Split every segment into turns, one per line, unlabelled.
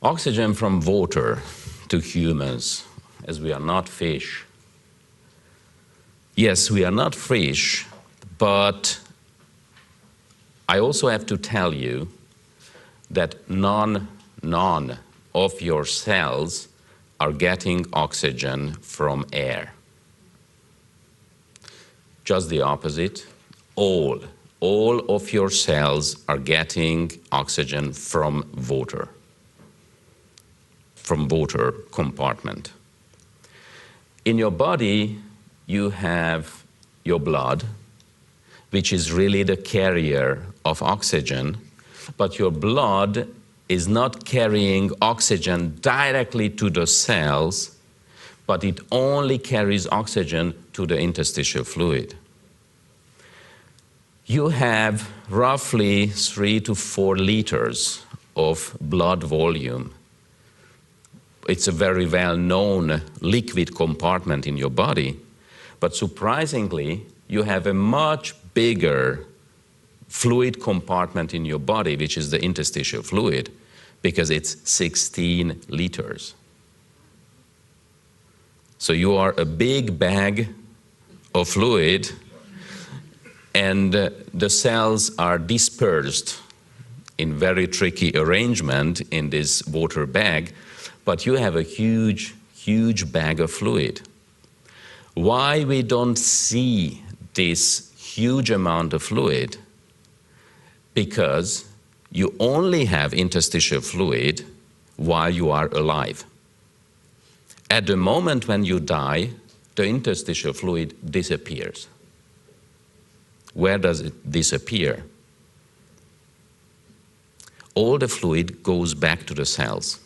Oxygen from water to humans, as we are not fish. Yes, we are not fish, but I also have to tell you that none of your cells are getting oxygen from air. Just the opposite. All of your cells are getting oxygen from water compartment. In your body, you have your blood, which is really the carrier of oxygen, but your blood is not carrying oxygen directly to the cells, but it only carries oxygen to the interstitial fluid. You have roughly 3 to 4 liters of blood volume. It's a very well-known liquid compartment in your body, but surprisingly, you have a much bigger fluid compartment in your body, which is the interstitial fluid, because it's 16 liters. So you are a big bag of fluid, and the cells are dispersed in very tricky arrangement in this water bag, but you have a huge, huge bag of fluid. Why we don't see this huge amount of fluid? Because you only have interstitial fluid while you are alive. At the moment when you die, the interstitial fluid disappears. Where does it disappear? All the fluid goes back to the cells.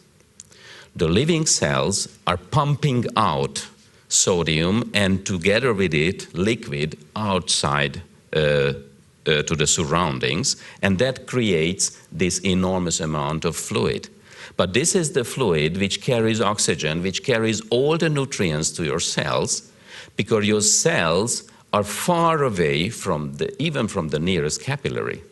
The living cells are pumping out sodium and together with it liquid outside to the surroundings, and that creates this enormous amount of fluid. But this is the fluid which carries oxygen, which carries all the nutrients to your cells, because your cells are far away from even from the nearest capillary.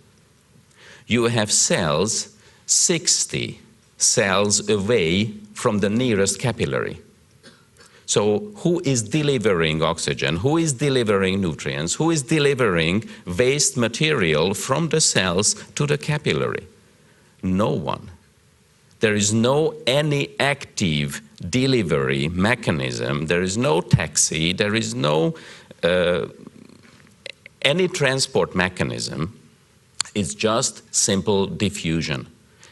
You have cells 60 cells away from the nearest capillary. So who is delivering oxygen? Who is delivering nutrients? Who is delivering waste material from the cells to the capillary? No one. There is no any active delivery mechanism. There is no taxi. There is no any transport mechanism. It's just simple diffusion.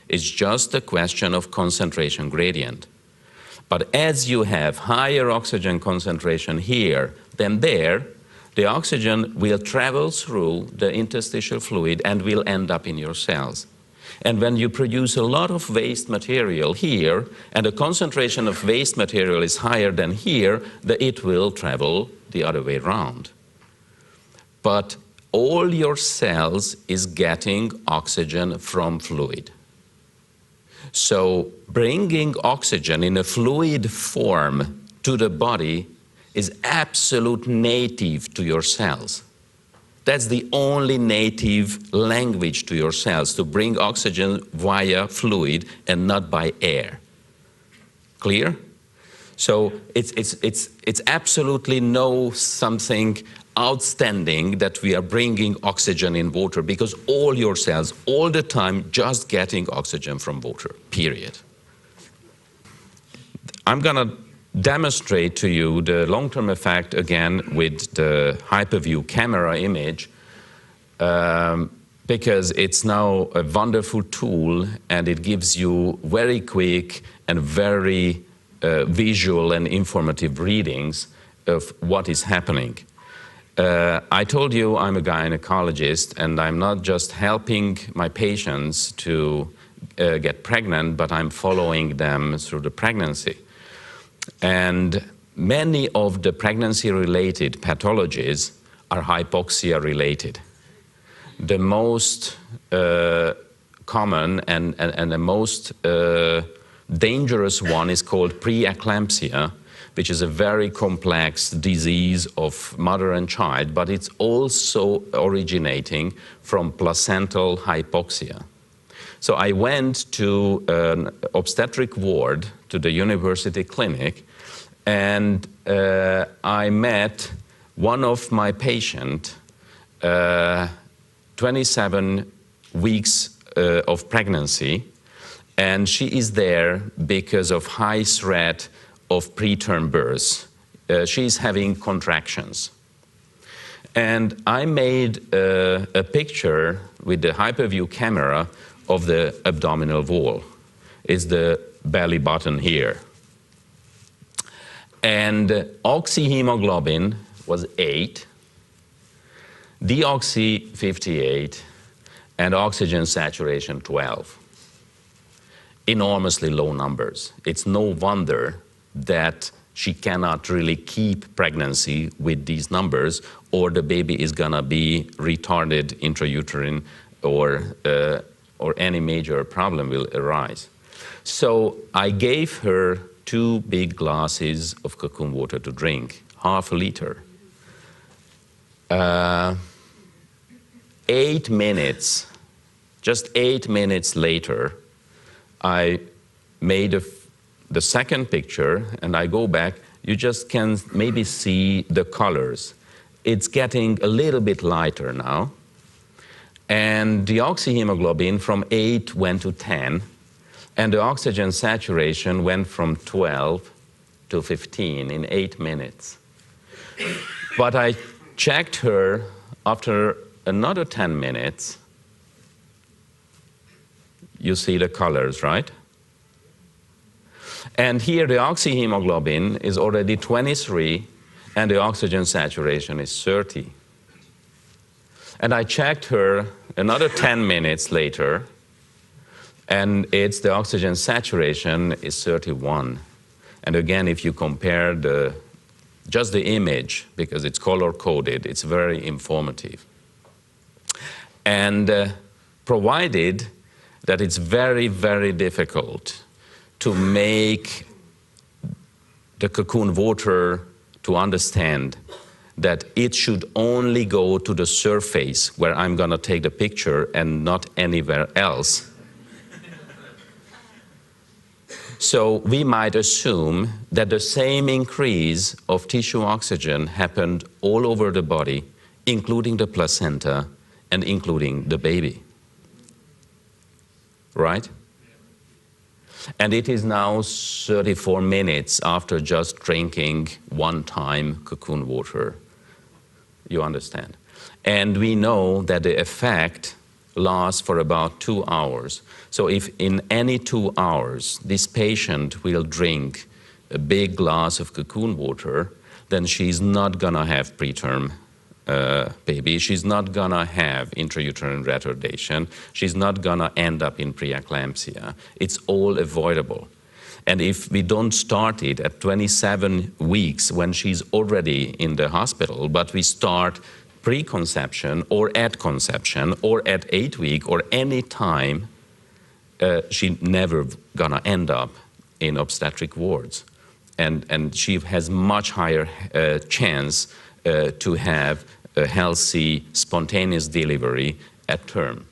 It's just a question of concentration gradient. But as you have higher oxygen concentration here than there, the oxygen will travel through the interstitial fluid and will end up in your cells. And when you produce a lot of waste material here, and the concentration of waste material is higher than here, it will travel the other way around. But all your cells is getting oxygen from fluid. So bringing oxygen in a fluid form to the body is absolute native to your cells. That's the only native language to your cells, to bring oxygen via fluid and not by air. Clear? So it's absolutely no something outstanding that we are bringing oxygen in water, because all your cells, all the time, just getting oxygen from water, period. I'm gonna demonstrate to you the long-term effect again with the HyperView camera image, because it's now a wonderful tool and it gives you very quick and very visual and informative readings of what is happening. I told you I'm a gynecologist, and I'm not just helping my patients to get pregnant, but I'm following them through the pregnancy. And many of the pregnancy-related pathologies are hypoxia-related. The most common and the most dangerous one is called preeclampsia, which is a very complex disease of mother and child, but it's also originating from placental hypoxia. So I went to an obstetric ward to the university clinic, and I met one of my patients, 27 weeks of pregnancy, and she is there because of high threat of preterm birth. She's having contractions. And I made a picture with the hyperview camera of the abdominal wall. It's the belly button here. And oxyhemoglobin was 8, deoxy 58, and oxygen saturation 12. Enormously low numbers. It's no wonder that she cannot really keep pregnancy with these numbers, or the baby is gonna be retarded intrauterine, or any major problem will arise. So I gave her 2 big glasses of cocoon water to drink, half a liter. 8 minutes, just 8 minutes later, I made the second picture, and I go back. You just can maybe see the colors. It's getting a little bit lighter now. And the oxyhemoglobin from 8 went to 10, and the oxygen saturation went from 12 to 15 in 8 minutes. But I checked her after another 10 minutes. You see the colors, right? And here the oxyhemoglobin is already 23, and the oxygen saturation is 30. And I checked her another 10 minutes later, and the oxygen saturation is 31. And again, if you compare just the image, because it's color-coded, it's very informative. And provided that it's very, very difficult to make the cocoon water to understand that it should only go to the surface where I'm gonna take the picture and not anywhere else. So we might assume that the same increase of tissue oxygen happened all over the body, including the placenta and including the baby. Right? And it is now 34 minutes after just drinking 1 time cocoon water. You understand? And we know that the effect lasts for about 2 hours. So if in any 2 hours this patient will drink a big glass of cocoon water, then she's not gonna have preterm baby. She's not gonna have intrauterine retardation. She's not gonna end up in preeclampsia. It's all avoidable. And if we don't start it at 27 weeks when she's already in the hospital, but we start pre-conception or at conception or at 8 weeks or any time, she never gonna end up in obstetric wards. And she has much higher chance to have a healthy, spontaneous delivery at term.